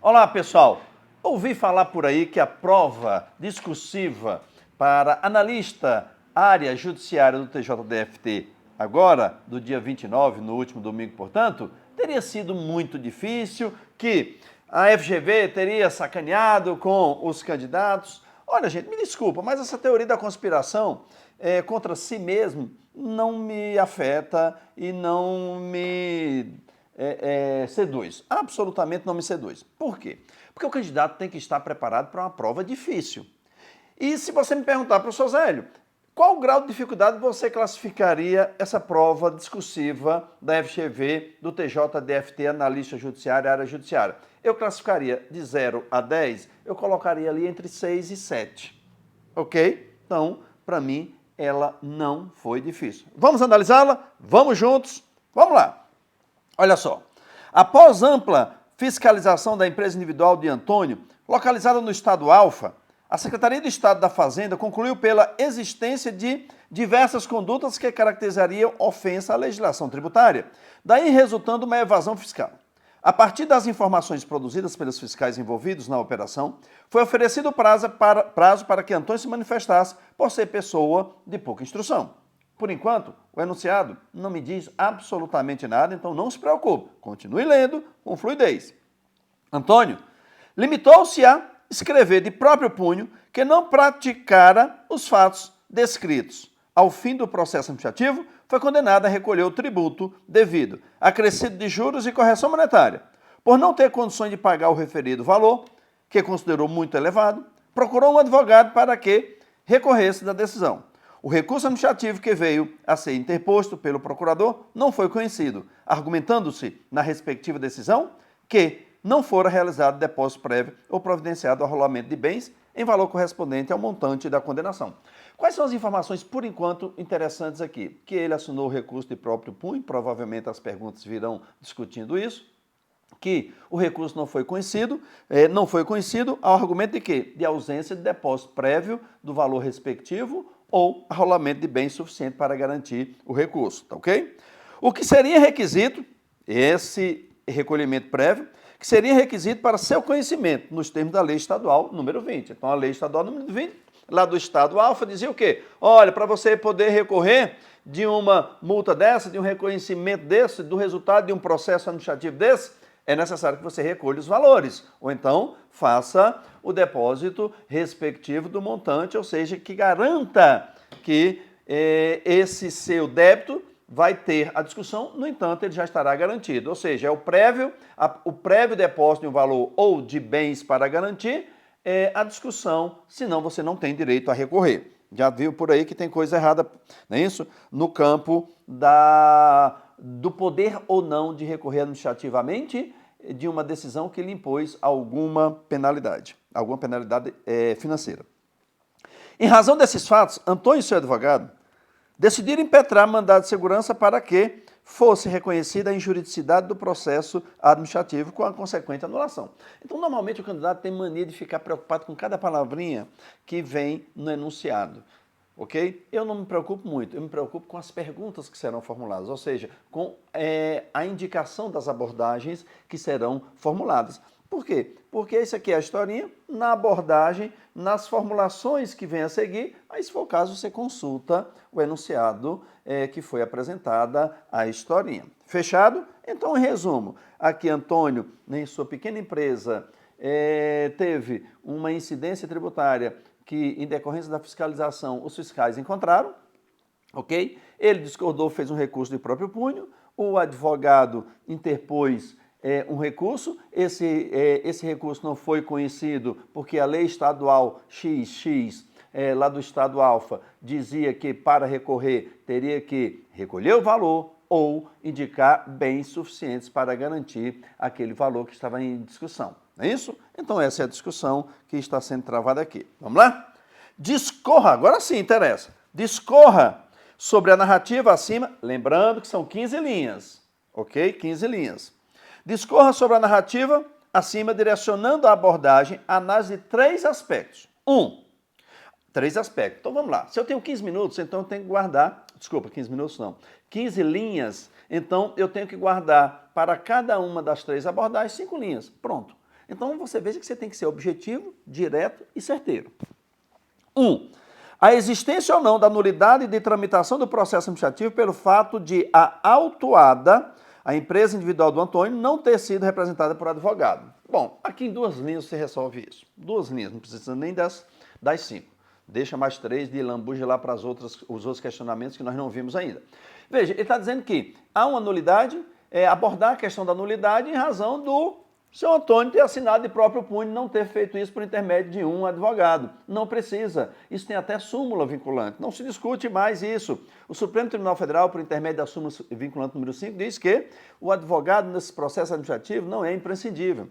Olá, pessoal. Ouvi falar por aí que a prova discursiva para analista área judiciária do TJDFT, agora, do dia 29, no último domingo, portanto, teria sido muito difícil, que a FGV teria sacaneado com os candidatos. Olha, gente, me desculpa, mas essa teoria da conspiração contra si mesmo não me afeta e não me seduz. Absolutamente não me seduz. Por quê? Porque o candidato tem que estar preparado para uma prova difícil. E se você me perguntar, professor Zélio, qual o grau de dificuldade você classificaria essa prova discursiva da FGV, do TJDFT, analista judiciário, área judiciária? Eu classificaria de 0 a 10, eu colocaria ali entre 6 e 7. Ok? Então, para mim, ela não foi difícil. Vamos analisá-la? Vamos juntos? Vamos lá. Olha só. Após ampla fiscalização da empresa individual de Antônio, localizada no estado Alfa, a Secretaria de Estado da Fazenda concluiu pela existência de diversas condutas que caracterizariam ofensa à legislação tributária, daí resultando uma evasão fiscal. A partir das informações produzidas pelos fiscais envolvidos na operação, foi oferecido prazo para que Antônio se manifestasse por ser pessoa de pouca instrução. Por enquanto, o enunciado não me diz absolutamente nada, então não se preocupe. Continue lendo com fluidez. Antônio limitou-se a escrever de próprio punho que não praticara os fatos descritos. Ao fim do processo administrativo, foi condenado a recolher o tributo devido, acrescido de juros e correção monetária. Por não ter condições de pagar o referido valor, que considerou muito elevado, procurou um advogado para que recorresse da decisão. O recurso administrativo que veio a ser interposto pelo procurador não foi conhecido, argumentando-se na respectiva decisão que não fora realizado depósito prévio ou providenciado arrolamento de bens em valor correspondente ao montante da condenação. Quais são as informações, por enquanto, interessantes aqui? Que ele assinou o recurso de próprio punho, provavelmente as perguntas virão discutindo isso, que o recurso não foi conhecido ao argumento de quê? De ausência de depósito prévio do valor respectivo ou arrolamento de bens suficiente para garantir o recurso, tá ok? O que seria requisito, esse recolhimento prévio, que seria requisito para seu conhecimento, nos termos da lei estadual número 20. Então, a lei estadual número 20, lá do estado Alfa, dizia o quê? Olha, para você poder recorrer de uma multa dessa, de um reconhecimento desse, do resultado de um processo administrativo desse, é necessário que você recolha os valores, ou então faça o depósito respectivo do montante, ou seja, que garanta que esse seu débito vai ter a discussão, no entanto, ele já estará garantido. Ou seja, é o prévio depósito de um valor ou de bens para garantir a discussão, senão você não tem direito a recorrer. Já viu por aí que tem coisa errada, não é isso? No campo do poder ou não de recorrer administrativamente de uma decisão que lhe impôs alguma penalidade financeira. Em razão desses fatos, Antônio e seu advogado decidiram impetrar mandado de segurança para que fosse reconhecida a injuridicidade do processo administrativo com a consequente anulação. Então, normalmente, o candidato tem mania de ficar preocupado com cada palavrinha que vem no enunciado, ok? Eu não me preocupo muito, eu me preocupo com as perguntas que serão formuladas, ou seja, com a indicação das abordagens que serão formuladas. Por quê? Porque isso aqui é a historinha, na abordagem, nas formulações que vem a seguir, aí se for o caso você consulta o enunciado que foi apresentada a historinha. Fechado? Então, em resumo, aqui Antônio, em sua pequena empresa, teve uma incidência tributária que, em decorrência da fiscalização, os fiscais encontraram, ok? Ele discordou, fez um recurso de próprio punho, o advogado interpôs um recurso, esse recurso não foi conhecido porque a lei estadual XX, lá do estado Alfa, dizia que para recorrer teria que recolher o valor ou indicar bens suficientes para garantir aquele valor que estava em discussão. Não é isso? Então essa é a discussão que está sendo travada aqui. Vamos lá? Discorra, agora sim interessa, discorra sobre a narrativa acima, lembrando que são 15 linhas, ok? 15 linhas. Discorra sobre a narrativa acima, direcionando a abordagem à análise de 3 aspectos. 3 aspectos. Então vamos lá. Se eu tenho 15 minutos, então eu tenho que guardar, 15 minutos não, 15 linhas, então eu tenho que guardar para cada uma das 3 abordagens 5 linhas. Pronto. Então, você veja que você tem que ser objetivo, direto e certeiro. 1. A existência ou não da nulidade de tramitação do processo administrativo pelo fato de a autuada, a empresa individual do Antônio, não ter sido representada por advogado. Bom, aqui em 2 linhas você resolve isso. 2 linhas, não precisa nem das 5. Deixa mais 3 de lambuja lá para os outros questionamentos que nós não vimos ainda. Veja, ele está dizendo que há uma nulidade, abordar a questão da nulidade em razão do seu Antônio ter assinado de próprio punho e não ter feito isso por intermédio de um advogado. Não precisa. Isso tem até súmula vinculante. Não se discute mais isso. O Supremo Tribunal Federal, por intermédio da súmula vinculante número 5, diz que o advogado nesse processo administrativo não é imprescindível.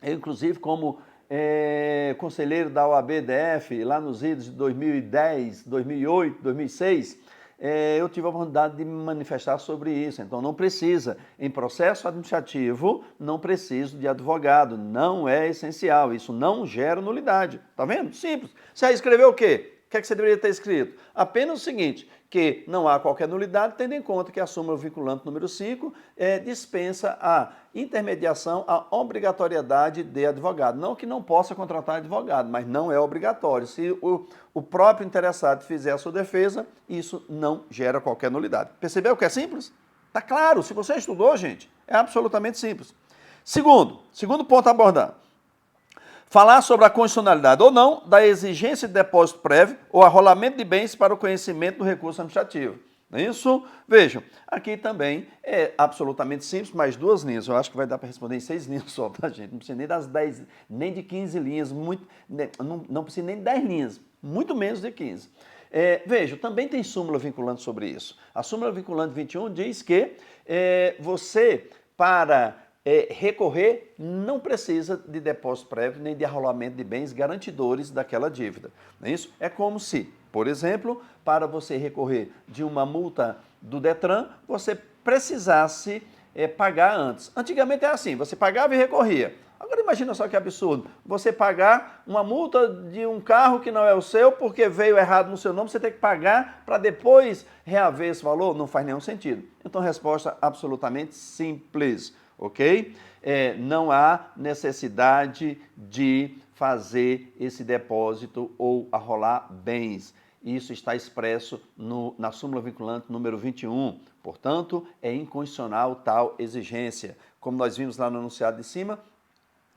Eu, inclusive, como conselheiro da OAB-DF, lá nos idos de 2010, 2008, 2006, eu tive a oportunidade de me manifestar sobre isso. Então, não precisa. Em processo administrativo, não preciso de advogado. Não é essencial. Isso não gera nulidade. Tá vendo? Simples. Você vai escrever o quê? O que é que você deveria ter escrito? Apenas o seguinte, que não há qualquer nulidade, tendo em conta que a súmula vinculante número 5 dispensa a intermediação, a obrigatoriedade de advogado. Não que não possa contratar advogado, mas não é obrigatório. Se o próprio interessado fizer a sua defesa, isso não gera qualquer nulidade. Percebeu que é simples? Tá claro, se você estudou, gente, é absolutamente simples. Segundo ponto a abordar. Falar sobre a constitucionalidade ou não da exigência de depósito prévio ou arrolamento de bens para o conhecimento do recurso administrativo. Não é isso? Vejam, aqui também é absolutamente simples, mais 2 linhas. Eu acho que vai dar para responder em 6 linhas só, tá, gente? Não precisa nem das 10, nem de 15 linhas, não precisa nem de 10 linhas, muito menos de 15. Veja, também tem súmula vinculante sobre isso. A súmula vinculante 21 diz que você, para recorrer, não precisa de depósito prévio nem de arrolamento de bens garantidores daquela dívida. Não é isso? É como se, por exemplo, para você recorrer de uma multa do Detran, você precisasse pagar antes. Antigamente era assim, você pagava e recorria. Agora imagina só que absurdo, você pagar uma multa de um carro que não é o seu porque veio errado no seu nome, você tem que pagar para depois reaver esse valor? Não faz nenhum sentido. Então, resposta absolutamente simples. Ok? Não há necessidade de fazer esse depósito ou arrolar bens. Isso está expresso na súmula vinculante número 21. Portanto, é inconstitucional tal exigência. Como nós vimos lá no enunciado de cima,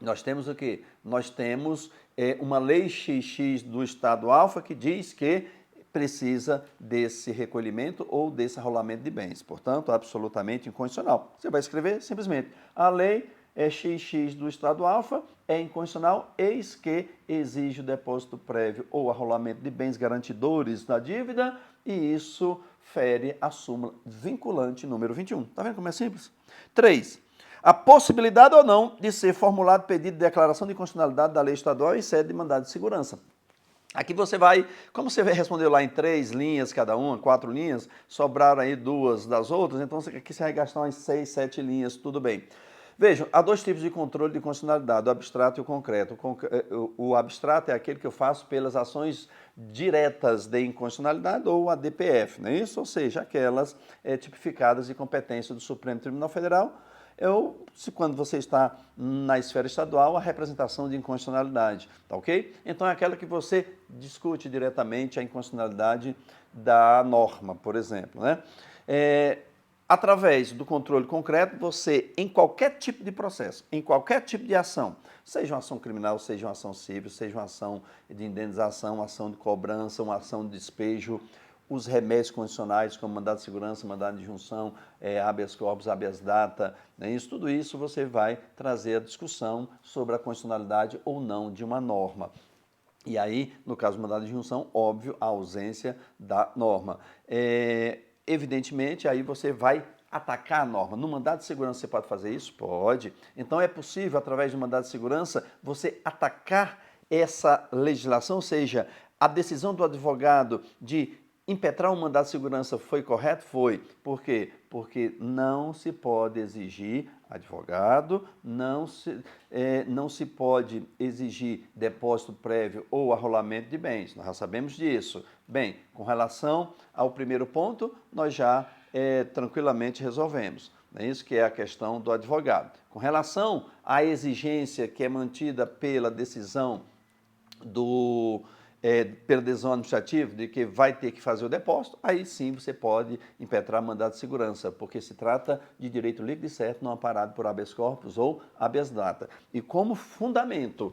nós temos o quê? Nós temos uma lei XX do Estado Alfa que diz que precisa desse recolhimento ou desse arrolamento de bens. Portanto, absolutamente inconstitucional. Você vai escrever simplesmente, a lei XX do Estado Alfa é inconstitucional, eis que exige o depósito prévio ou arrolamento de bens garantidores da dívida, e isso fere a súmula vinculante número 21. Está vendo como é simples? 3. A possibilidade ou não de ser formulado pedido de declaração de inconstitucionalidade da lei estadual em sede de mandado de segurança. Aqui você vai, como você respondeu lá em 3 linhas cada uma, 4 linhas, sobraram aí 2 das outras, então aqui você vai gastar umas 6, 7 linhas, tudo bem. Vejam, há 2 tipos de controle de constitucionalidade, o abstrato e o concreto. O abstrato é aquele que eu faço pelas ações diretas de inconstitucionalidade ou a DPF, não é isso? Ou seja, aquelas tipificadas de competência do Supremo Tribunal Federal, quando você está na esfera estadual, a representação de inconstitucionalidade, tá ok? Então é aquela que você discute diretamente a inconstitucionalidade da norma, por exemplo, né? Através do controle concreto, você, em qualquer tipo de processo, em qualquer tipo de ação, seja uma ação criminal, seja uma ação civil, seja uma ação de indenização, uma ação de cobrança, uma ação de despejo, os remédios condicionais, como mandado de segurança, mandado de junção, habeas corpus, habeas data, né? Tudo isso você vai trazer a discussão sobre a constitucionalidade ou não de uma norma. E aí, no caso do mandado de junção, óbvio, a ausência da norma. Evidentemente, aí você vai atacar a norma. No mandado de segurança você pode fazer isso? Pode. Então é possível, através do mandado de segurança, você atacar essa legislação, ou seja, a decisão do advogado de impetrar um mandado de segurança foi correto? Foi. Por quê? Porque não se pode exigir advogado, não se pode exigir depósito prévio ou arrolamento de bens. Nós já sabemos disso. Bem, com relação ao primeiro ponto, nós já tranquilamente resolvemos. É isso que é a questão do advogado. Com relação à exigência que é mantida pela decisão pela decisão administrativa de que vai ter que fazer o depósito, aí sim você pode impetrar mandado de segurança, porque se trata de direito líquido e certo, não amparado por habeas corpus ou habeas data. E como fundamento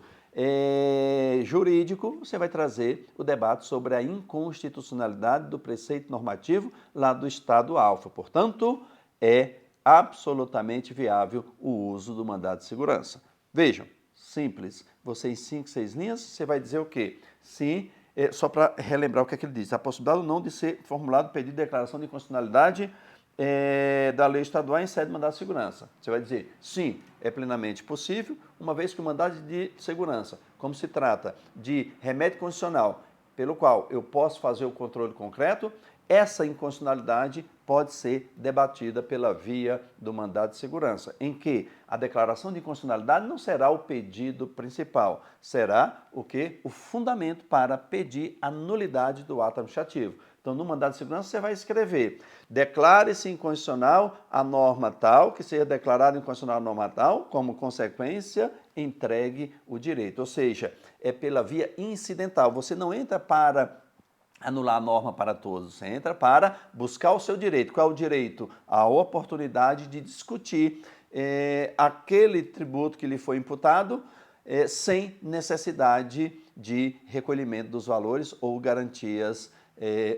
jurídico, você vai trazer o debate sobre a inconstitucionalidade do preceito normativo lá do Estado alfa. Portanto, é absolutamente viável o uso do mandado de segurança. Vejam, simples. Você em 5, 6 linhas, você vai dizer o quê? Sim, só para relembrar o que é que ele diz. A possibilidade ou não de ser formulado pedido de declaração de inconstitucionalidade da lei estadual em sede de mandado de segurança. Você vai dizer, sim, é plenamente possível, uma vez que o mandado de segurança, como se trata de remédio constitucional, pelo qual eu posso fazer o controle concreto, essa inconstitucionalidade pode ser debatida pela via do mandado de segurança, em que a declaração de inconstitucionalidade não será o pedido principal, será o quê? O fundamento para pedir a nulidade do ato administrativo. Então, no mandado de segurança, você vai escrever: declare-se inconstitucional a norma tal, que seja declarada inconstitucional a norma tal, como consequência, entregue o direito. Ou seja, é pela via incidental. Você não entra para anular a norma para todos, você entra para buscar o seu direito. Qual é o direito? A oportunidade de discutir aquele tributo que lhe foi imputado sem necessidade de recolhimento dos valores ou garantias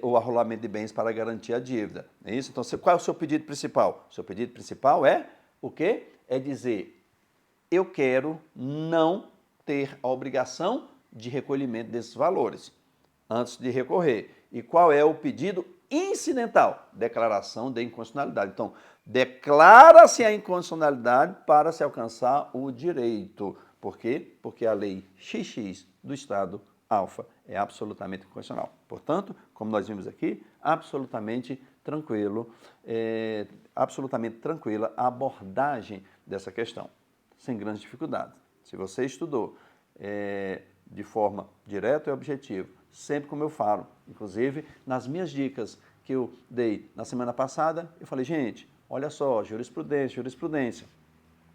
ou arrolamento de bens para garantir a dívida. É isso? Então, qual é o seu pedido principal? O seu pedido principal é o quê? É dizer, eu quero não ter a obrigação de recolhimento desses valores antes de recorrer. E qual é o pedido incidental? Declaração de inconstitucionalidade. Então, declara-se a inconstitucionalidade para se alcançar o direito. Por quê? Porque a lei XX do Estado alfa é absolutamente inconstitucional. Portanto, como nós vimos aqui, absolutamente tranquila a abordagem dessa questão, sem grandes dificuldades. Se você estudou de forma direta e objetiva, sempre como eu falo, inclusive nas minhas dicas que eu dei na semana passada, eu falei, gente, olha só, jurisprudência.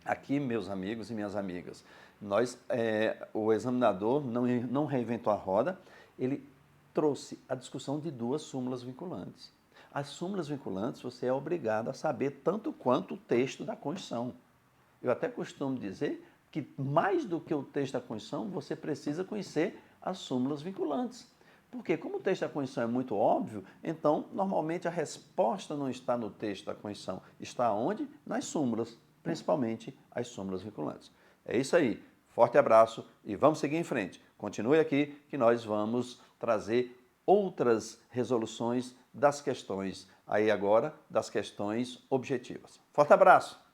Aqui, meus amigos e minhas amigas, o examinador não reinventou a roda, ele trouxe a discussão de 2 súmulas vinculantes. As súmulas vinculantes você é obrigado a saber tanto quanto o texto da Constituição. Eu até costumo dizer que mais do que o texto da Constituição, você precisa conhecer as súmulas vinculantes. Porque como o texto da Constituição é muito óbvio, então, normalmente a resposta não está no texto da Constituição. Está onde? Nas súmulas, principalmente as súmulas vinculantes. É isso aí. Forte abraço e vamos seguir em frente. Continue aqui que nós vamos trazer outras resoluções das questões, aí agora, das questões objetivas. Forte abraço!